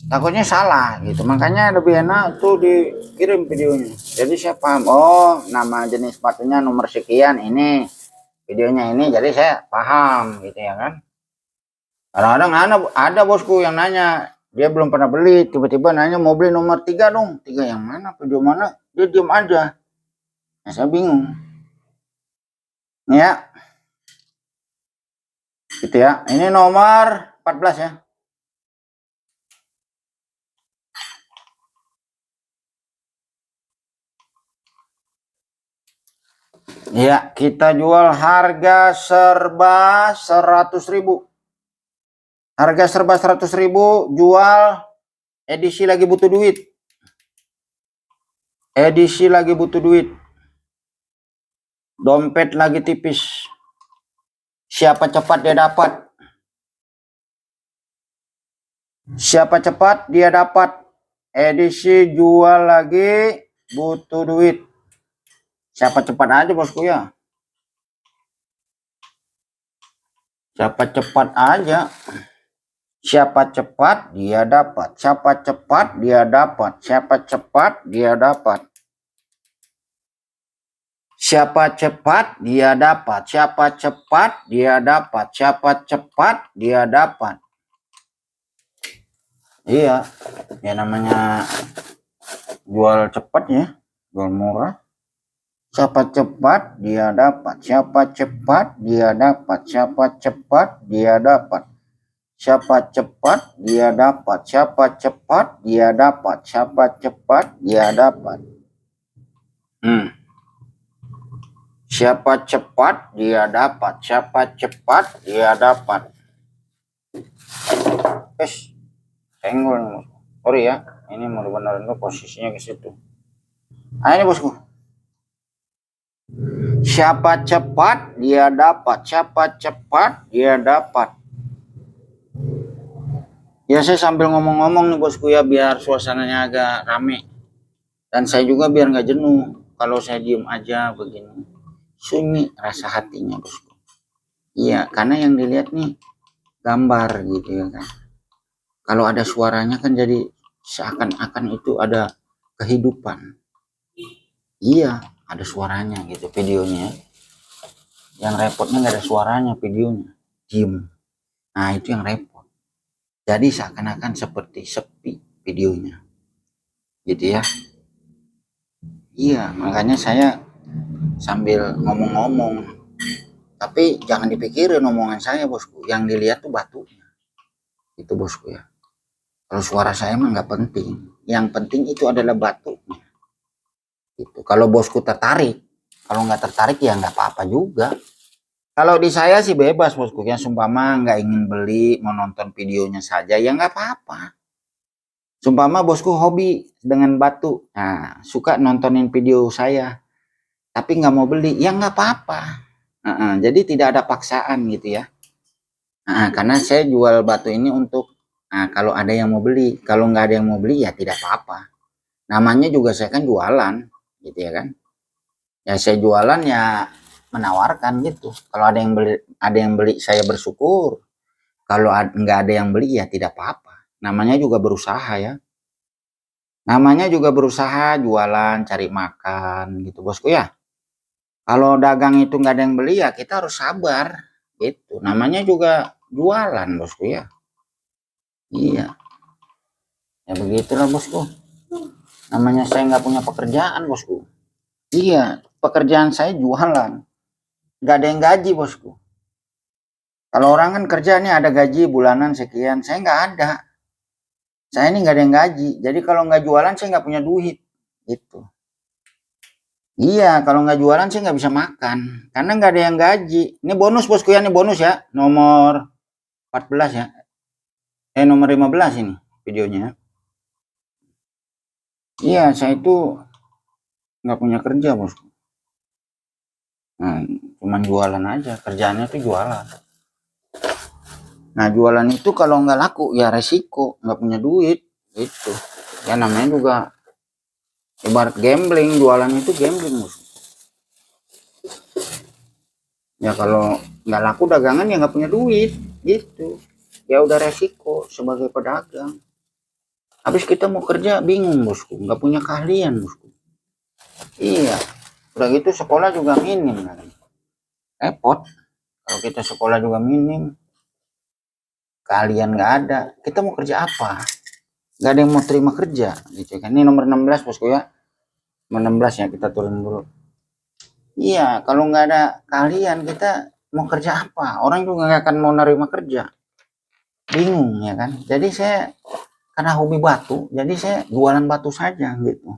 Takutnya salah gitu. Makanya lebih enak tuh dikirim videonya. Jadi saya paham, oh nama jenis batunya nomor sekian ini. Videonya ini jadi saya paham gitu ya kan. Kadang-kadang ada bosku yang nanya, dia belum pernah beli, tiba-tiba nanya mau beli nomor 3 dong. 3 yang mana, video mana, dia diam aja. Nah, saya bingung. Ini ya. Gitu ya. Ini nomor 14 ya. Ya, kita jual harga serba 100.000. Harga serba 100.000 jual edisi lagi butuh duit. Edisi lagi butuh duit. Dompet lagi tipis. Siapa cepat dia dapat. Siapa cepat dia dapat. Edisi jual lagi butuh duit. Siapa cepat aja bosku ya. Siapa cepat aja. Siapa cepat dia dapat. Siapa cepat dia dapat. Siapa cepat dia dapat. Siapa cepat dia dapat. Siapa cepat dia dapat. Siapa cepat dia dapat. Iya, ya namanya jual cepat ya, jual murah. Siapa cepat dia dapat. Siapa cepat dia dapat. Siapa cepat dia dapat. Siapa cepat dia dapat. Siapa cepat dia dapat. Siapa cepat dia dapat. Siapa cepat dia dapat. Siapa cepat dia dapat. Senggol. Sorry ya. Ini mau benerin tuh posisinya ke situ. Nah ini bosku. Siapa cepat dia dapat. Siapa cepat dia dapat. Ya saya sambil ngomong-ngomong nih bosku ya, biar suasananya agak rame. Dan saya juga biar nggak jenuh. Kalau saya diem aja begini, sunyi rasa hatinya bosku. Iya, karena yang dilihat nih gambar gitu ya kan. Kalau ada suaranya kan jadi seakan-akan itu ada kehidupan. Iya, ada suaranya gitu videonya. Yang repotnya nggak ada suaranya videonya, diem. Nah itu yang repot. Jadi seakan-akan seperti sepi videonya. Gitu ya. Iya, makanya saya sambil ngomong-ngomong. Tapi jangan dipikirin omongan saya bosku. Yang dilihat tuh batunya. Itu bosku ya. Kalau suara saya mah nggak penting. Yang penting itu adalah batunya. Gitu. Kalau bosku tertarik. Kalau nggak tertarik ya nggak apa-apa juga. Kalau di saya sih bebas bosku. Yang sumpama nggak ingin beli, mau nonton videonya saja ya nggak apa-apa. Sumpama bosku hobi dengan batu. Nah, suka nontonin video saya. Tapi nggak mau beli, ya nggak apa-apa. Jadi tidak ada paksaan gitu ya. Karena saya jual batu ini untuk kalau ada yang mau beli. Kalau nggak ada yang mau beli ya tidak apa-apa. Namanya juga saya kan jualan gitu ya kan. Ya saya jualan ya menawarkan gitu. Kalau ada yang beli saya bersyukur. Kalau nggak ada yang beli ya tidak apa-apa. Namanya juga berusaha ya. Namanya juga berusaha jualan, cari makan gitu bosku ya. Kalau dagang itu nggak ada yang beli ya kita harus sabar gitu. Namanya juga jualan bosku ya. Iya. Ya begitulah bosku. Namanya saya nggak punya pekerjaan bosku. Iya, pekerjaan saya jualan. Nggak ada yang gaji bosku. Kalau orang kan kerja nih ada gaji bulanan sekian. Saya nggak ada. Saya ini nggak ada yang gaji. Jadi kalau nggak jualan saya nggak punya duit. Gitu. Iya, kalau nggak jualan saya nggak bisa makan. Karena nggak ada yang gaji. Ini bonus bosku ya, ini bonus ya. Nomor 14 ya. Nomor 15 ini videonya. Iya, saya itu nggak punya kerja bosku. Nah, cuman jualan aja. Kerjaannya tuh jualan. Nah, jualan itu kalau nggak laku ya resiko. Nggak punya duit. Gitu. Ya namanya juga ibarat gambling. Jualan itu gambling bosku. Ya kalau nggak laku dagangan ya nggak punya duit. Gitu. Ya udah resiko sebagai pedagang. Habis kita mau kerja bingung bosku, nggak punya keahlian bosku. Iya, udah gitu sekolah juga minim kan. Repot. Kalau kita sekolah juga minim, keahlian nggak ada. Kita mau kerja apa? Nggak ada yang mau terima kerja, gitu kan. Ini nomor 16 bosku ya. Nomor 16 ya kita turun dulu. Iya, kalau nggak ada keahlian kita mau kerja apa? Orang juga nggak akan mau nerima kerja. Bingung ya kan. Jadi saya karena hobi batu, jadi saya jualan batu saja gitu.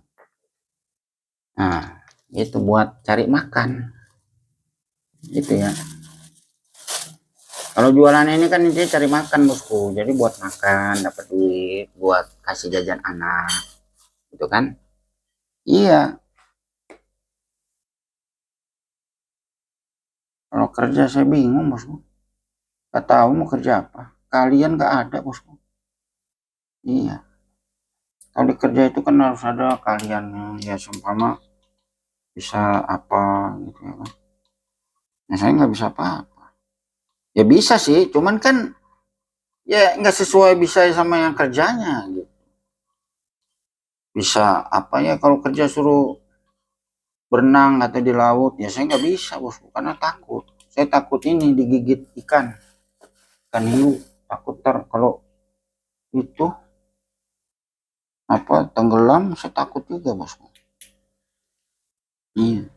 Nah, itu buat cari makan. Gitu ya. Kalau jualan ini kan intinya cari makan bosku. Jadi buat makan, dapat duit, buat kasih jajan anak. Gitu kan? Iya. Kalau kerja saya bingung bosku. Gak tahu mau kerja apa. Kalian gak ada bosku. Iya. Kalau di kerja itu kan harus ada kaliannya. Ya seumpama bisa apa gitu ya kan. Nah, saya nggak bisa apa-apa. Ya bisa sih, cuman kan ya nggak sesuai bisa sama yang kerjanya gitu. Bisa apa ya, kalau kerja suruh berenang atau di laut, ya saya nggak bisa bosku, karena takut. Saya takut ini digigit ikan hiu, takut kalau itu apa tenggelam, saya takut juga bosku. Iya.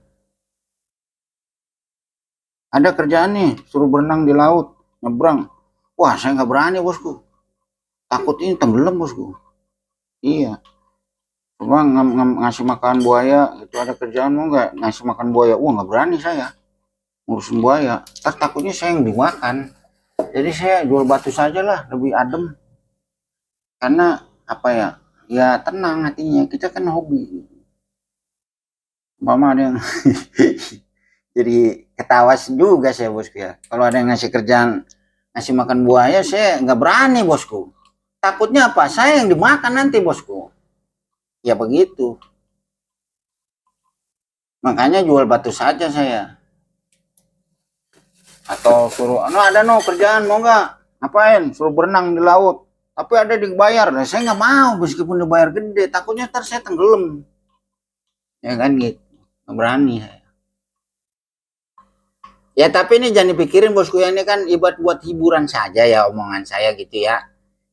Ada kerjaan nih, suruh berenang di laut, nyebrang. Wah, saya nggak berani bosku. Takut ini tenggelam bosku. Iya. Cuma ngasih makan buaya, itu ada kerjaan mau nggak ngasih makan buaya? Wah, nggak berani saya ngurusin buaya. Takutnya saya yang dimakan. Jadi saya jual batu saja lah, lebih adem. Karena apa ya? Ya tenang hatinya. Kita kan hobi. Mama ada yang jadi ketawa juga saya bosku ya. Kalau ada yang ngasih kerjaan ngasih makan buaya, saya nggak berani bosku. Takutnya apa? Saya yang dimakan nanti bosku. Ya begitu. Makanya jual batu saja saya. Atau suruh, no ada no kerjaan mau nggak? Ngapain? Suruh berenang di laut. Tapi ada dibayar. Nah, saya nggak mau meskipun dibayar gede. Takutnya ntar saya tenggelam. Ya kan gitu. Nggak berani saya. Ya tapi ini jangan dipikirin bosku ya, ini kan ibarat buat hiburan saja ya omongan saya gitu ya.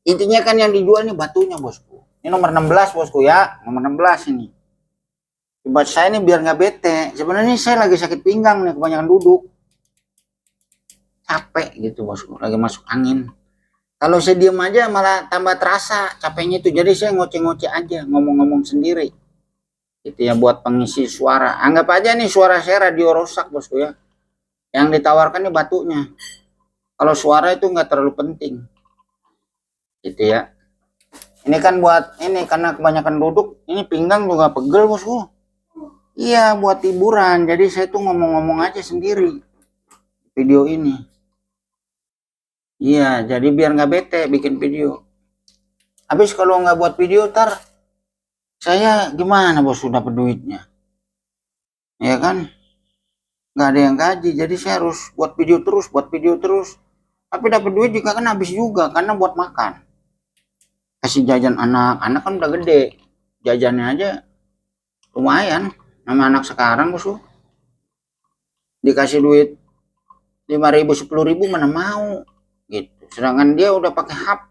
Intinya kan yang dijual nih batunya bosku. Ini nomor 16 bosku ya, nomor 16 ini. Ibarat saya ini biar nggak bete. Sebenarnya saya lagi sakit pinggang nih, kebanyakan duduk. Capek gitu bosku, lagi masuk angin. Kalau saya diem aja malah tambah terasa capeknya itu. Jadi saya ngoceh-ngoceh aja, ngomong-ngomong sendiri. Itu ya buat pengisi suara. Anggap aja nih suara saya radio rusak bosku ya. Yang ditawarkan nih batunya. Kalau suara itu nggak terlalu penting. Gitu ya. Ini kan buat ini karena kebanyakan duduk, ini pinggang juga pegel bosku. Iya buat hiburan. Jadi saya tuh ngomong-ngomong aja sendiri video ini. Iya, jadi biar nggak bete bikin video. Habis kalau nggak buat video, ntar saya gimana bos sudah dapat duitnya? Ya kan? Nggak ada yang gaji, jadi saya harus buat video terus, buat video terus. Tapi dapat duit juga kan habis juga, karena buat makan. Kasih jajan anak kan udah gede. Jajannya aja lumayan. Nama anak sekarang bos, dikasih duit 5.000 10.000 mana mau gitu. Sedangkan dia udah pakai HP,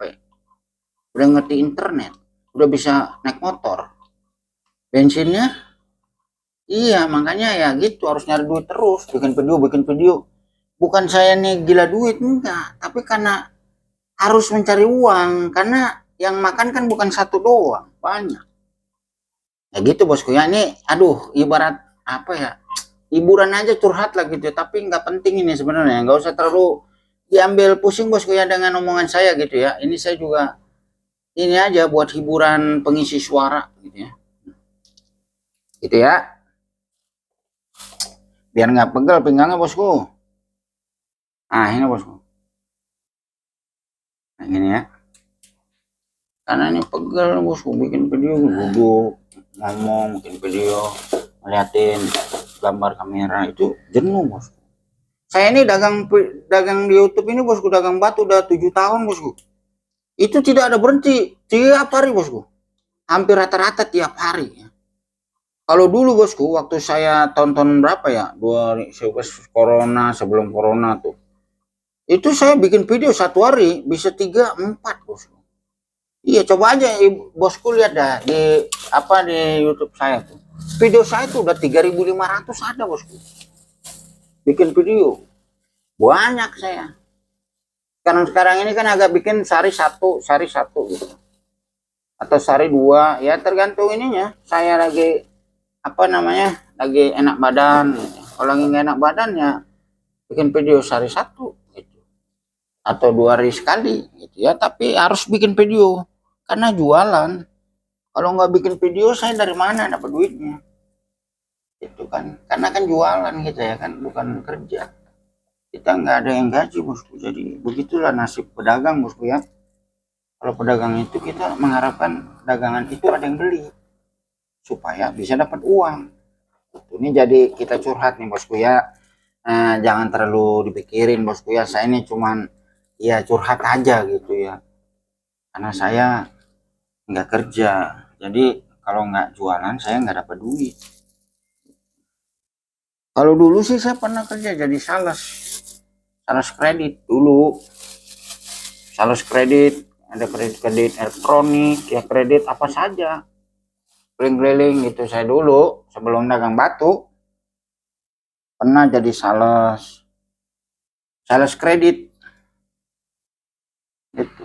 udah ngerti internet, udah bisa naik motor. Bensinnya, iya makanya ya gitu harus nyari duit terus, bikin video. Bukan saya nih gila duit, enggak, tapi karena harus mencari uang, karena yang makan kan bukan satu doang, banyak. Ya gitu bosku ya, ini aduh ibarat apa ya, hiburan aja curhat lah gitu, tapi nggak penting ini sebenarnya, nggak usah terlalu diambil pusing bosku ya dengan omongan saya gitu ya. Ini saya juga ini aja buat hiburan pengisi suara gitu ya. Gitu ya. Biar nggak pegel pinggangnya bosku. Nah ini bosku. Nah ini ya. Karena ini pegel bosku bikin video duduk ngomong bikin video ngeliatin gambar kamera itu jenuh bosku. Saya ini dagang di YouTube ini bosku, dagang batu udah 7 tahun bosku. Itu tidak ada berhenti tiap hari bosku. Hampir rata-rata tiap hari ya. Kalau dulu bosku waktu saya tonton berapa ya? Corona, sebelum corona tuh. Itu saya bikin video satu hari bisa 3 4 bosku. Iya coba aja bosku lihat dah di apa di YouTube saya tuh. Video saya tuh udah 3.500 ada bosku. Bikin video banyak saya. Sekarang ini kan agak bikin sehari satu gitu. Atau sehari 2 ya tergantung ininya. Saya lagi apa namanya lagi enak badan gitu. Kalau lagi nggak enak badan ya bikin video sehari 1 gitu. Atau 2 hari sekali gitu ya, tapi harus bikin video karena jualan. Kalau nggak bikin video saya dari mana dapat duitnya itu kan, karena kan jualan kita ya kan, bukan kerja. Kita nggak ada yang gaji bosku, jadi begitulah nasib pedagang bosku ya. Kalau pedagang itu kita mengharapkan dagangan itu ada yang beli supaya bisa dapat uang. Ini jadi kita curhat nih bosku ya. Jangan terlalu dipikirin bosku ya. Saya ini cuman ya curhat aja gitu ya. Karena saya nggak kerja. Jadi kalau nggak jualan saya nggak dapat duit. Kalau dulu sih saya pernah kerja jadi sales kredit dulu. Sales kredit, ada kredit elektronik, ya kredit apa saja. Keliling-keliling gitu saya dulu sebelum dagang batu pernah jadi sales kredit gitu.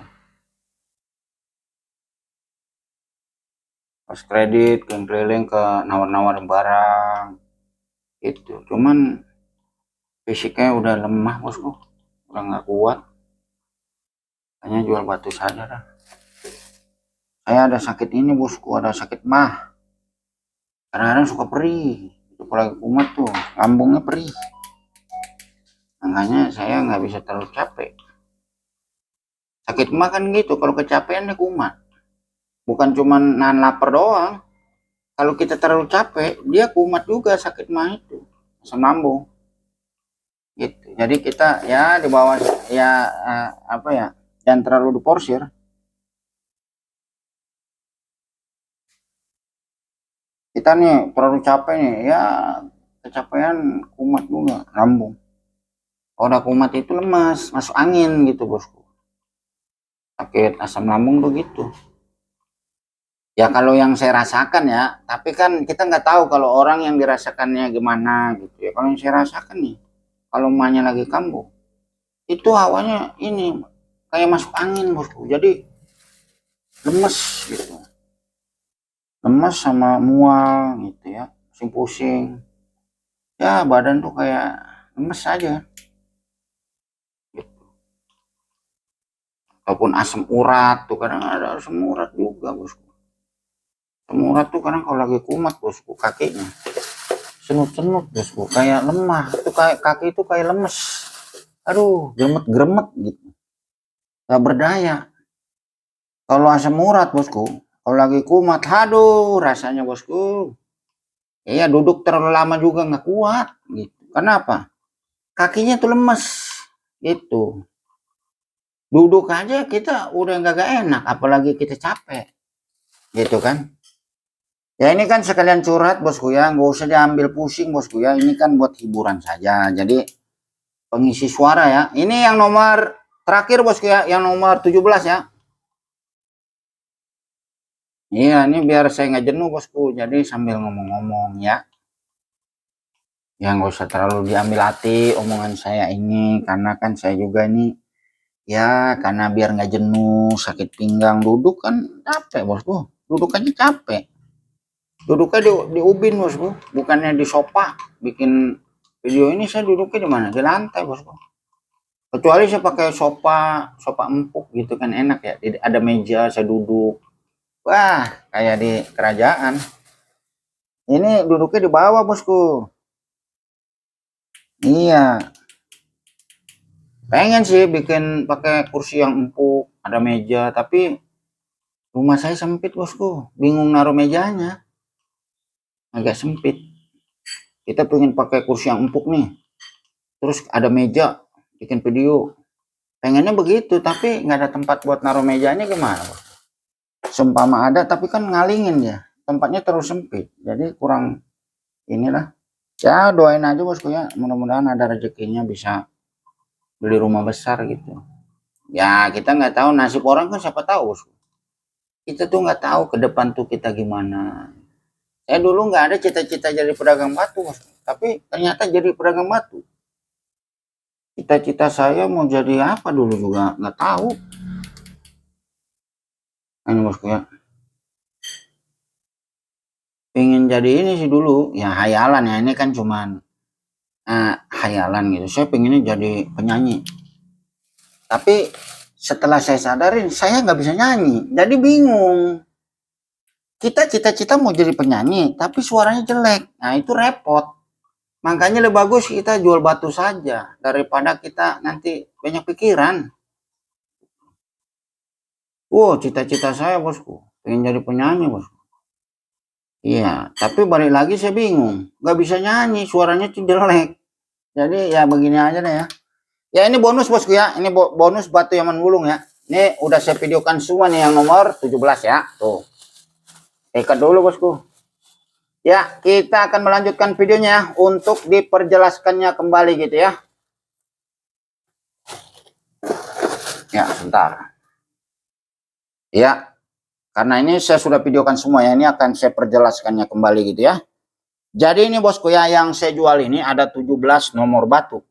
Sales kredit keliling-keliling ke nawar-nawarin barang itu. Cuman fisiknya udah lemah bosku, udah nggak kuat. Hanya jual batu saja dah. Saya ada sakit ini bosku, ada sakit mah. Kadang-kadang suka perih. Itu kalau lagi kumat tuh, lambungnya perih. Makanya saya nggak bisa terlalu capek. Sakit mah kan gitu, kalau kecapean dia kumat. Bukan cuma nahan lapar doang. Kalau kita terlalu capek, dia kumat juga sakit mah itu. Asam lambung. Gitu. Jadi kita ya di bawah ya apa ya, jangan terlalu diporsir. Kita nih terlalu capek nih, ya kecapean kumat juga lambung. Kalau udah kumat itu lemas, masuk angin gitu bosku. Sakit asam lambung tuh gitu. Ya kalau yang saya rasakan ya, tapi kan kita nggak tahu kalau orang yang dirasakannya gimana gitu ya. Kalau yang saya rasakan nih, kalau emaknya lagi kambuh, itu hawanya ini kayak masuk angin bosku. Jadi lemes gitu, lemes sama mual gitu ya, pusing-pusing. Ya badan tuh kayak lemes aja. Gitu. Ataupun asam urat tuh kadang ada asam urat juga bosku. Asam urat tuh kadang kalau lagi kumat bosku kakinya senut-senut bosku kayak lemah itu kayak kaki itu kayak lemes, aduh gremet-gremet gitu, gak berdaya. Kalau asam urat bosku, kalau lagi kumat aduh rasanya bosku, iya duduk terlalu lama juga nggak kuat gitu. Kenapa? Kakinya tuh lemes gitu, duduk aja kita udah nggak enak apalagi kita capek gitu kan. Ya ini kan sekalian curhat bosku ya, nggak usah diambil pusing bosku ya, ini kan buat hiburan saja. Jadi pengisi suara ya. Ini yang nomor terakhir bosku ya, yang nomor 17 ya. Iya, ini biar saya nggak jenuh bosku. Jadi sambil ngomong-ngomong ya. Ya nggak usah terlalu diambil hati omongan saya ini. Karena kan saya juga ini ya karena biar nggak jenuh, sakit pinggang, duduk kan capek bosku. Duduk aja capek. Duduknya di ubin bosku. Bukannya di sofa. Bikin video ini saya duduknya di mana? Di lantai bosku. Kecuali saya pakai sofa empuk gitu kan enak ya. Ada meja saya duduk. Wah, kayak di kerajaan. Ini duduknya di bawah bosku. Iya, pengen sih bikin pakai kursi yang empuk, ada meja, tapi rumah saya sempit bosku. Bingung naruh mejanya, agak sempit. Kita pengen pakai kursi yang empuk nih. Terus ada meja, bikin video. Pengennya begitu, tapi nggak ada tempat buat naruh mejanya gimana? Seumpama ada, tapi kan ngalingin ya. Tempatnya terlalu sempit, jadi kurang inilah. Ya doain aja bosku ya, mudah-mudahan ada rezekinya bisa beli rumah besar gitu. Ya kita nggak tahu nasib orang kan siapa tahu bosku. Kita tuh nggak tahu ke depan tuh kita gimana. Saya dulu nggak ada cita-cita jadi pedagang batu bosku, tapi ternyata jadi pedagang batu. Cita-cita saya mau jadi apa dulu juga nggak tahu. Ini bosku ya, pengen jadi ini sih dulu ya hayalan ya, ini kan cuman hayalan gitu. Saya pengennya jadi penyanyi, tapi setelah saya sadarin saya nggak bisa nyanyi, jadi bingung. Kita cita-cita mau jadi penyanyi, tapi suaranya jelek. Nah itu repot. Makanya lebih bagus kita jual batu saja daripada kita nanti banyak pikiran. Wow, cita-cita saya bosku, pengen jadi penyanyi bosku. Iya, tapi balik lagi saya bingung. Nggak bisa nyanyi, suaranya tuh jelek. Jadi ya begini aja deh ya. Ya ini bonus bosku ya. Ini bonus batu Yaman Wulung ya. Ini udah saya videokan semua nih yang nomor 17 ya. Tuh. Ikat dulu bosku. Ya, kita akan melanjutkan videonya untuk diperjelaskannya kembali gitu ya. Ya, sebentar. Ya, karena ini saya sudah videokan semua ya. Ini akan saya perjelaskannya kembali gitu ya. Jadi ini bosku ya, yang saya jual ini ada 17 nomor batu.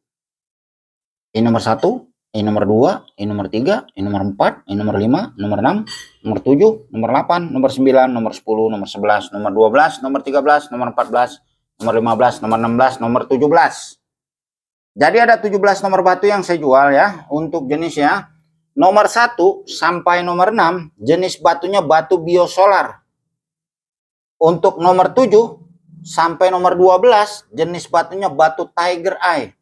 Ini nomor 1, ini nomor 2, ini nomor 3, ini nomor 4, ini nomor 5, nomor 6, nomor 7, nomor 8, nomor 9, nomor 10, nomor 11, nomor 12, nomor 13, nomor 14, nomor 15, nomor 16, nomor 17. Jadi ada 17 nomor batu yang saya jual ya, untuk jenisnya. Nomor 1 sampai nomor 6 jenis batunya batu biosolar. Untuk nomor 7 sampai nomor 12 jenis batunya batu Tiger Eye.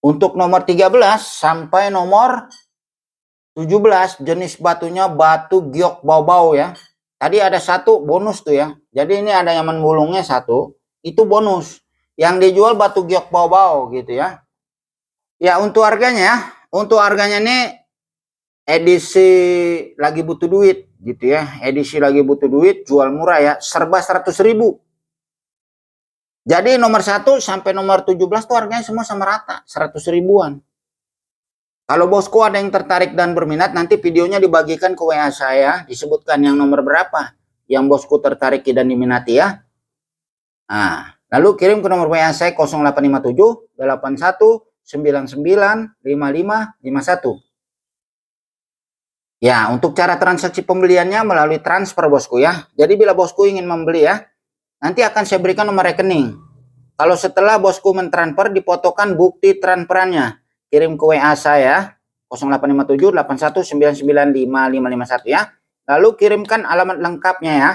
Untuk nomor 13 sampai nomor 17 jenis batunya batu giok bau-bau ya. Tadi ada satu bonus tuh ya. Jadi ini ada Yaman Wulungnya satu, itu bonus. Yang dijual batu giok bau-bau gitu ya. Ya untuk harganya ini edisi lagi butuh duit gitu ya. Edisi lagi butuh duit, jual murah ya, serba 100.000. Jadi nomor 1 sampai nomor 17 tuh harganya semua sama rata, 100.000-an. Kalau bosku ada yang tertarik dan berminat, nanti videonya dibagikan ke WA saya, disebutkan yang nomor berapa yang bosku tertarik dan diminati ya. Nah, lalu kirim ke nomor WA saya 0857 81 99 5551. Ya, untuk cara transaksi pembeliannya melalui transfer bosku ya. Jadi bila bosku ingin membeli ya, nanti akan saya berikan nomor rekening. Kalau setelah bosku mentransfer, difotokan bukti transferannya. Kirim ke WA saya 0857 81 99 5551 ya. Lalu kirimkan alamat lengkapnya ya.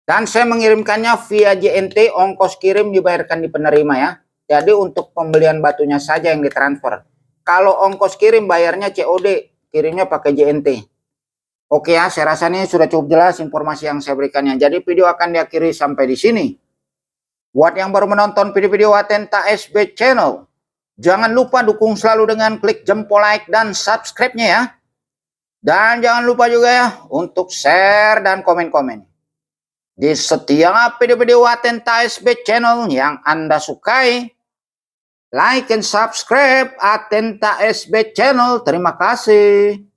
Dan saya mengirimkannya via JNT, ongkos kirim dibayarkan di penerima ya. Jadi untuk pembelian batunya saja yang ditransfer. Kalau ongkos kirim bayarnya COD, kirimnya pakai JNT. Oke ya, saya rasa ini sudah cukup jelas informasi yang saya berikannya. Jadi video akan diakhiri sampai di sini. Buat yang baru menonton video-video Atenta SB Channel, jangan lupa dukung selalu dengan klik jempol like dan subscribe-nya ya. Dan jangan lupa juga ya untuk share dan komen-komen. Di setiap video-video Atenta SB Channel yang Anda sukai, like and subscribe Atenta SB Channel. Terima kasih.